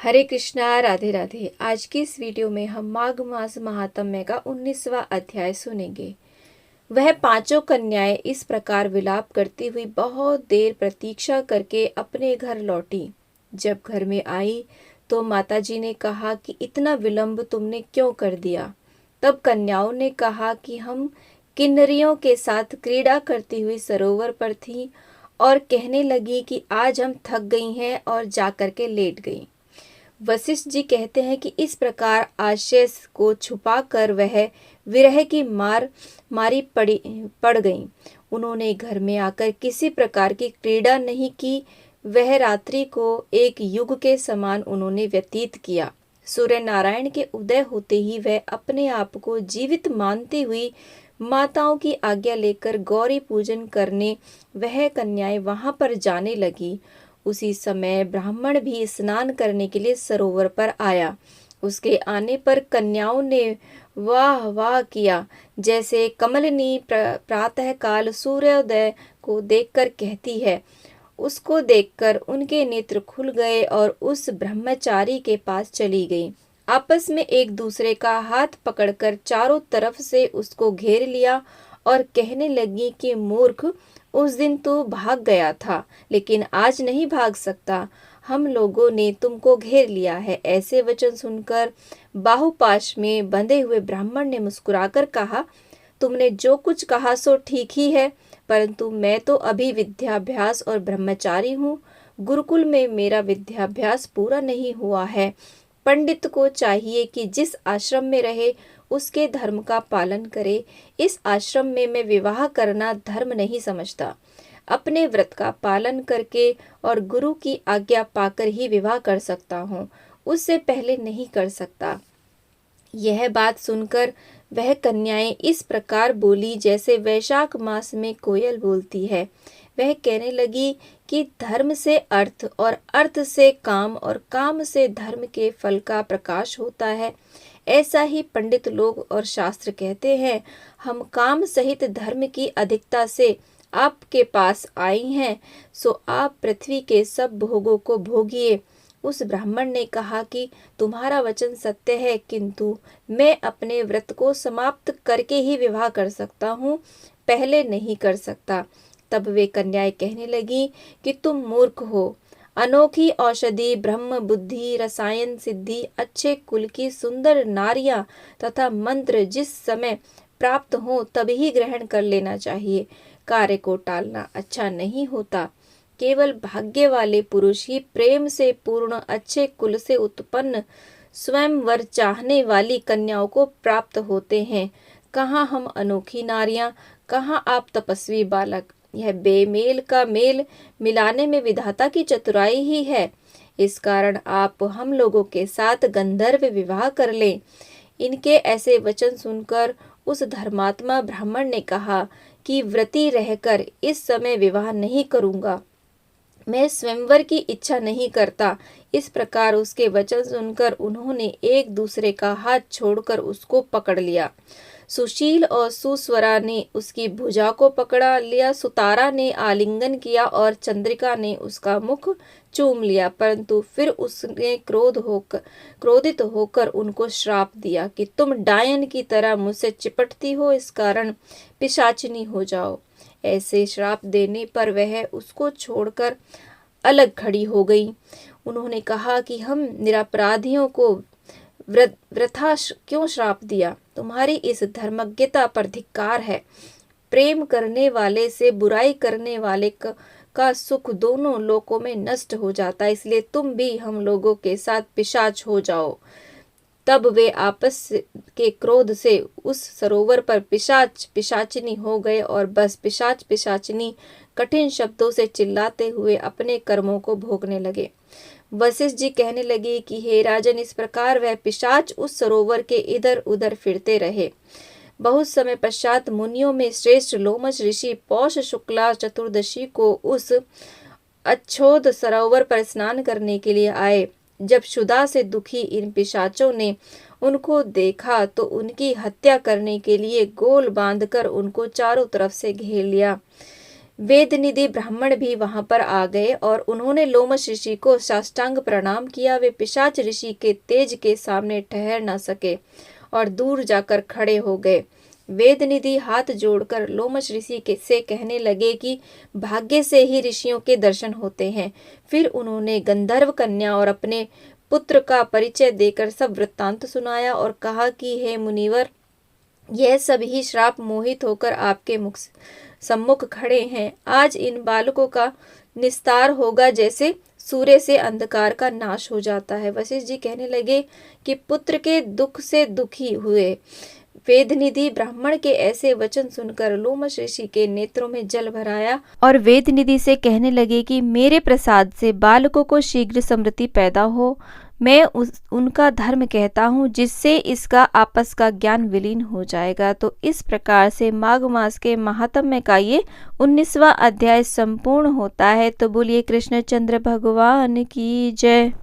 हरे कृष्णा, राधे राधे। आज की इस वीडियो में हम माघ मास महात्म्य का 19वां अध्याय सुनेंगे। वह पांचों कन्याएं इस प्रकार विलाप करती हुई बहुत देर प्रतीक्षा करके अपने घर लौटी। जब घर में आई तो माताजी ने कहा कि इतना विलंब तुमने क्यों कर दिया। तब कन्याओं ने कहा कि हम किन्नरियों के साथ क्रीड़ा करती हुई सरोवर पर थीं और कहने लगी कि आज हम थक गई हैं और जाकर के लेट गईं। वशिष्ठ जी कहते हैं कि इस प्रकार आशय को छुपाकर वह विरह की मारी पड़ गईं। उन्होंने घर में आकर किसी प्रकार की क्रीड़ा नहीं की। वह रात्रि को एक युग के समान उन्होंने व्यतीत किया। सूर्य नारायण के उदय होते ही वह अपने आप को जीवित मानती हुई माताओं की आज्ञा लेकर गौरी पूजन करने वह कन्याएं वहां पर जाने लगी। उसी समय ब्राह्मण भी स्नान करने के लिए सरोवर पर आया। उसके आने पर कन्याओं ने वाह वाह किया, जैसे कमलिनी प्रातः काल सूर्योदय को देखकर कहती है। उसको देखकर उनके नेत्र खुल गए और उस ब्रह्मचारी के पास चली गई। आपस में एक दूसरे का हाथ पकड़कर चारों तरफ से उसको घेर लिया और कहने लगी कि मूर्ख, उस दिन तू भाग गया था लेकिन आज नहीं भाग सकता। हम लोगों ने तुमको घेर लिया है। ऐसे वचन सुनकर बाहुपाश में बंधे हुए ब्राह्मण ने मुस्कुराकर कहा, तुमने जो कुछ कहा सो ठीक ही है, परंतु मैं तो अभी विद्याभ्यास और ब्रह्मचारी हूँ। गुरुकुल में मेरा विद्याभ्यास पूरा नहीं हुआ है। पंडित को चाहिए कि जिस आश्रम में रहे उसके धर्म का पालन करे। इस आश्रम में मैं विवाह करना धर्म नहीं समझता। अपने व्रत का पालन करके और गुरु की आज्ञा पाकर ही विवाह कर सकता हूँ, उससे पहले नहीं कर सकता। यह बात सुनकर वह कन्याएं इस प्रकार बोली जैसे वैशाख मास में कोयल बोलती है। वह कहने लगी कि धर्म से अर्थ और अर्थ से काम और काम से धर्म के फल का प्रकाश होता है। ऐसा ही पंडित लोग और शास्त्र कहते हैं। हम काम सहित धर्म की अधिकता से आपके पास आई हैं, सो आप पृथ्वी के सब भोगों को भोगिए। उस ब्राह्मण ने कहा कि तुम्हारा वचन सत्य है, किंतु मैं अपने व्रत को समाप्त करके ही विवाह कर सकता हूँ, पहले नहीं कर सकता। तब वे कन्याएं कहने लगी कि तुम मूर्ख हो। अनोखी औषधि, ब्रह्म बुद्धि, रसायन सिद्धि, अच्छे कुल की सुंदर नारियां तथा मंत्र जिस समय प्राप्त हो तभी ग्रहण कर लेना चाहिए। कार्य को टालना अच्छा नहीं होता। केवल भाग्य वाले पुरुष ही प्रेम से पूर्ण अच्छे कुल से उत्पन्न स्वयं वर चाहने वाली कन्याओं को प्राप्त होते हैं। कहाँ हम अनोखी नारियां, कहाँ आप तपस्वी बालक। यह बेमेल का मेल मिलाने में विधाता की चतुराई ही है। इस कारण आप हम लोगों के साथ गंधर्व विवाह कर लें। इनके ऐसे वचन सुनकर उस धर्मात्मा ब्राह्मण ने कहा कि व्रती रहकर इस समय विवाह नहीं करूंगा, मैं स्वयंवर की इच्छा नहीं करता। इस प्रकार उसके वचन सुनकर उन्होंने एक दूसरे का हाथ छोड़कर उसको पकड़ लिया। सुशील और सुस्वरा ने उसकी भुजा को पकड़ा लिया, सुतारा ने आलिंगन किया और चंद्रिका ने उसका मुख चूम लिया। परंतु फिर उसने क्रोधित होकर उनको श्राप दिया कि तुम डायन की तरह मुझसे चिपटती हो, इस कारण पिशाचिनी हो जाओ। ऐसे श्राप देने पर वह उसको छोड़कर अलग खड़ी हो गई। उन्होंने कहा कि हम निरपराधियों को वृथा क्यों श्राप दिया। तुम्हारी इस धर्मज्ञता पर धिक्कार है। प्रेम करने वाले से बुराई करने वाले का सुख दोनों लोकों में नष्ट हो जाता है, इसलिए तुम भी हम लोगों के साथ पिशाच हो जाओ। तब वे आपस के क्रोध से उस सरोवर पर पिशाच पिशाचिनी हो गए और बस पिशाच पिशाचिनी कठिन शब्दों से चिल्लाते हुए अपने कर्मों को भोगने लगे। वशिष्ठ जी कहने लगे कि हे राजन, इस प्रकार वह पिशाच उस सरोवर के इधर उधर फिरते रहे। बहुत समय पश्चात मुनियों में श्रेष्ठ लोमश ऋषि पौष शुक्ला चतुर्दशी को उस अच्छोद सरोवर पर स्नान करने के लिए आए। जब क्षुधा से दुखी इन पिशाचों ने उनको देखा तो उनकी हत्या करने के लिए गोल बांधकर उनको चारों तरफ से घेर लिया। वेदनिधि ब्राह्मण भी वहां पर आ गए और उन्होंने लोमश ऋषि को साष्टांग प्रणाम किया। वे पिशाच ऋषि के तेज के सामने ठहर न सके और दूर जाकर खड़े हो गए। वेदनिधि हाथ जोड़कर लोमश ऋषि से कहने लगे कि भाग्य से ही ऋषियों के दर्शन होते हैं। फिर उन्होंने गंधर्व कन्या और अपने पुत्र का परिचय देकर सब वृत्तांत सुनाया और कहा कि हे मुनिवर, यह सभी श्राप मोहित होकर आपके सम्मुख खड़े हैं। आज इन बालकों का निस्तार होगा जैसे सूर्य से अंधकार का नाश हो जाता है। वशिष्ठ जी कहने लगे कि पुत्र के दुख से दुखी हुए वेदनिधि ब्राह्मण के ऐसे वचन सुनकर लोमश ऋषि के नेत्रों में जल भर आया और वेदनिधि से कहने लगे कि मेरे प्रसाद से बालकों को शीघ्र समृद्धि पैदा हो। मैं उनका धर्म कहता हूँ जिससे इसका आपस का ज्ञान विलीन हो जाएगा। तो इस प्रकार से माघ मास के महात्म्य का ये 19वां अध्याय संपूर्ण होता है। तो बोलिए कृष्णचंद्र भगवान की जय।